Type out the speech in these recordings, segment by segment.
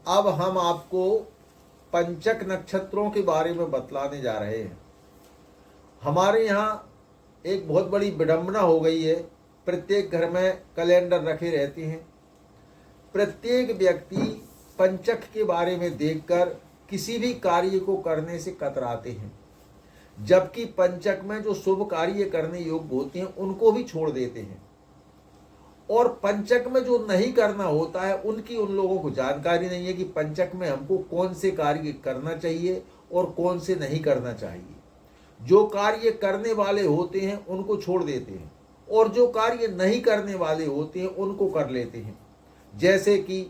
अब हम आपको पंचक नक्षत्रों के बारे में बतलाने जा रहे हैं। हमारे यहाँ एक बहुत बड़ी विडंबना हो गई है, प्रत्येक घर में कैलेंडर रखे रहते हैं। प्रत्येक व्यक्ति पंचक के बारे में देखकर किसी भी कार्य को करने से कतराते हैं, जबकि पंचक में जो शुभ कार्य करने योग्य होते हैं उनको भी छोड़ देते हैं। और पंचक में जो नहीं करना होता है उनकी उन लोगों को जानकारी नहीं है कि पंचक में हमको कौन से कार्य करना चाहिए और कौन से नहीं करना चाहिए। जो कार्य करने वाले होते हैं उनको छोड़ देते हैं और जो कार्य नहीं करने वाले होते हैं उनको कर लेते हैं। जैसे कि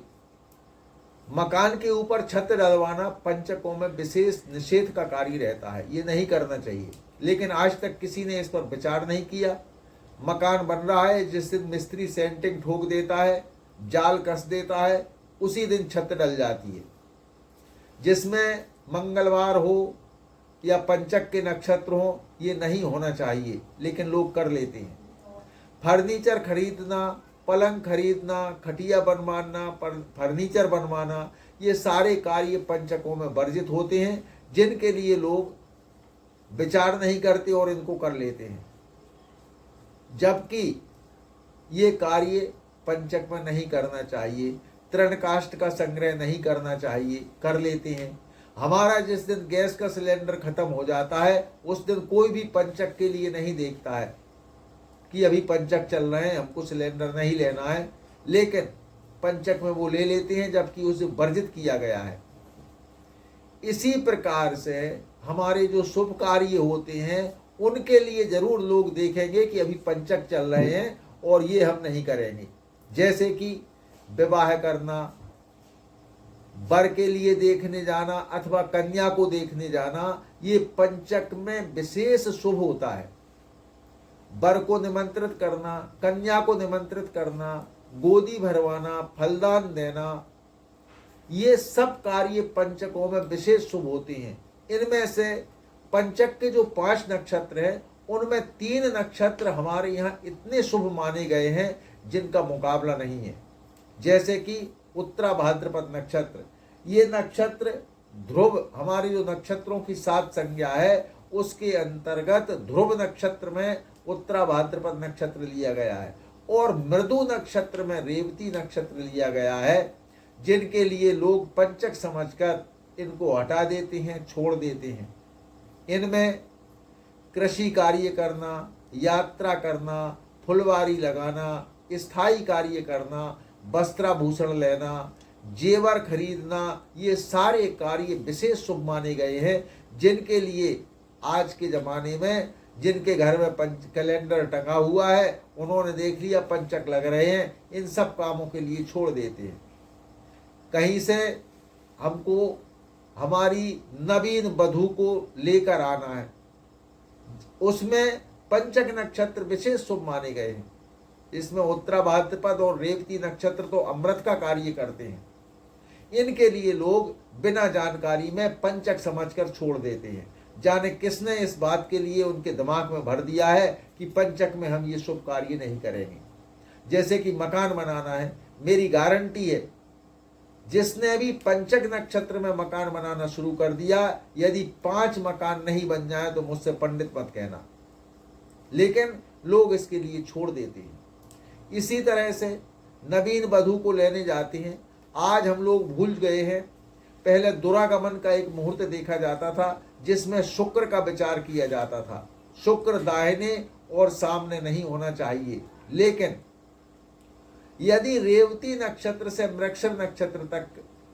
मकान के ऊपर छत डलवाना पंचकों में विशेष निषेध का कार्य रहता है, ये नहीं करना चाहिए, लेकिन आज तक किसी ने इस पर विचार नहीं किया। मकान बन रहा है, जिस दिन मिस्त्री सेंटिंग ठोक देता है, जाल कस देता है, उसी दिन छत डल जाती है। जिसमें मंगलवार हो या पंचक के नक्षत्र हो, ये नहीं होना चाहिए, लेकिन लोग कर लेते हैं। फर्नीचर खरीदना, पलंग खरीदना, खटिया बनवाना, फर्नीचर बनवाना, ये सारे कार्य पंचकों में वर्जित होते हैं, जिनके लिए लोग विचार नहीं करते और इनको कर लेते हैं। जबकि ये कार्य पंचक में नहीं करना चाहिए। तृणकाष्ठ का संग्रह नहीं करना चाहिए, कर लेते हैं। हमारा जिस दिन गैस का सिलेंडर खत्म हो जाता है उस दिन कोई भी पंचक के लिए नहीं देखता है कि अभी पंचक चल रहे हैं, हमको सिलेंडर नहीं लेना है, लेकिन पंचक में वो ले लेते हैं, जबकि उसे वर्जित किया गया है। इसी प्रकार से हमारे जो शुभ कार्य होते हैं उनके लिए जरूर लोग देखेंगे कि अभी पंचक चल रहे हैं और ये हम नहीं करेंगे। जैसे कि विवाह करना, वर के लिए देखने जाना अथवा कन्या को देखने जाना, ये पंचक में विशेष शुभ होता है। वर को निमंत्रित करना, कन्या को निमंत्रित करना, गोदी भरवाना, फलदान देना, ये सब कार्य पंचकों में विशेष शुभ होते हैं। इनमें से पंचक के जो 5 नक्षत्र हैं उनमें 3 नक्षत्र हमारे यहाँ इतने शुभ माने गए हैं जिनका मुकाबला नहीं है। जैसे कि उत्तरा भाद्रपद नक्षत्र, ये नक्षत्र ध्रुव, हमारी जो नक्षत्रों की 7 संज्ञा है उसके अंतर्गत ध्रुव नक्षत्र में उत्तरा भाद्रपद नक्षत्र लिया गया है और मृदु नक्षत्र में रेवती नक्षत्र लिया गया है, जिनके लिए लोग पंचक समझकर इनको हटा देते हैं, छोड़ देते हैं। इनमें कृषि कार्य करना, यात्रा करना, फुलवारी लगाना, स्थायी कार्य करना, वस्त्राभूषण लेना, जेवर खरीदना, ये सारे कार्य विशेष शुभ माने गए हैं, जिनके लिए आज के ज़माने में जिनके घर में कैलेंडर टंगा हुआ है उन्होंने देख लिया पंचक लग रहे हैं, इन सब कामों के लिए छोड़ देते हैं। कहीं से हमको हमारी नवीन वधू को लेकर आना है, उसमें पंचक नक्षत्र विशेष शुभ माने गए हैं। इसमें उत्तरा भाद्रपद और रेवती नक्षत्र तो अमृत का कार्य करते हैं। इनके लिए लोग बिना जानकारी में पंचक समझकर छोड़ देते हैं। जाने किसने इस बात के लिए उनके दिमाग में भर दिया है कि पंचक में हम ये शुभ कार्य नहीं करेंगे। जैसे कि मकान बनाना है, मेरी गारंटी है जिसने भी पंचक नक्षत्र में मकान बनाना शुरू कर दिया, यदि 5 मकान नहीं बन जाए तो मुझसे पंडित मत कहना, लेकिन लोग इसके लिए छोड़ देते हैं। इसी तरह से नवीन वधू को लेने जाते हैं। आज हम लोग भूल गए हैं, पहले दुरागमन का एक मुहूर्त देखा जाता था जिसमें शुक्र का विचार किया जाता था। शुक्र दाहिने और सामने नहीं होना चाहिए, लेकिन यदि रेवती नक्षत्र से मृगशिर नक्षत्र तक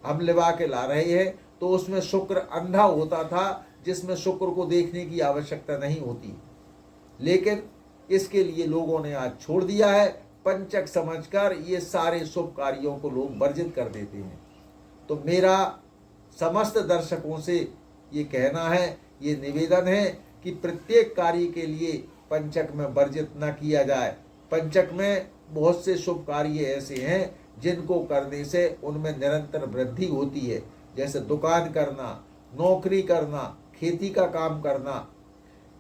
हम लिवा के ला रहे हैं तो उसमें शुक्र अंधा होता था, जिसमें शुक्र को देखने की आवश्यकता नहीं होती। लेकिन इसके लिए लोगों ने आज छोड़ दिया है। पंचक समझकर ये सारे शुभ कार्यों को लोग वर्जित कर देते हैं। तो मेरा समस्त दर्शकों से ये कहना है, ये निवेदन है कि प्रत्येक कार्य के लिए पंचक में वर्जित न किया जाए। पंचक में बहुत से शुभ कार्य ऐसे हैं जिनको करने से उनमें निरंतर वृद्धि होती है, जैसे दुकान करना, नौकरी करना, खेती का काम करना।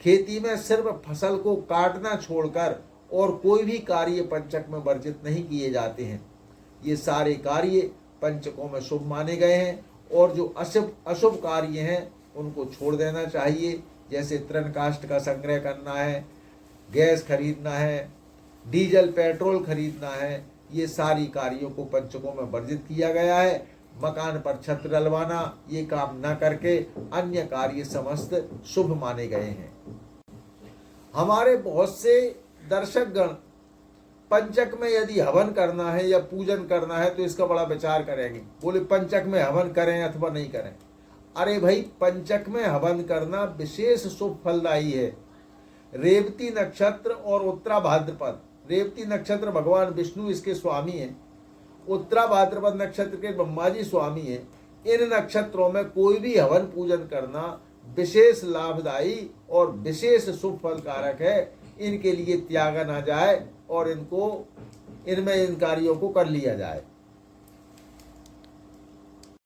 खेती में सिर्फ फसल को काटना छोड़कर और कोई भी कार्य पंचक में वर्जित नहीं किए जाते हैं। ये सारे कार्य पंचकों में शुभ माने गए हैं, और जो अशुभ अशुभ कार्य हैं उनको छोड़ देना चाहिए। जैसे तृण काष्ठ का संग्रह करना है, गैस खरीदना है, डीजल पेट्रोल खरीदना है, ये सारी कार्यों को पंचकों में वर्जित किया गया है। मकान पर छत डलवाना, ये काम न करके अन्य कार्य समस्त शुभ माने गए हैं। हमारे बहुत से दर्शकगण पंचक में यदि हवन करना है या पूजन करना है तो इसका बड़ा विचार करेंगे, बोले पंचक में हवन करें अथवा नहीं करें। अरे भाई, पंचक में हवन करना विशेष शुभ फलदायी है। रेवती नक्षत्र और उत्तरा भाद्रपद, रेवती नक्षत्र भगवान विष्णु इसके स्वामी हैं, उत्तरा भाद्रपद नक्षत्र के ब्रह्मा जी स्वामी हैं। इन नक्षत्रों में कोई भी हवन पूजन करना विशेष लाभदायी और विशेष शुभ फल कारक है। इनके लिए त्यागा ना जाए और इनमें इन कार्यों को कर लिया जाए।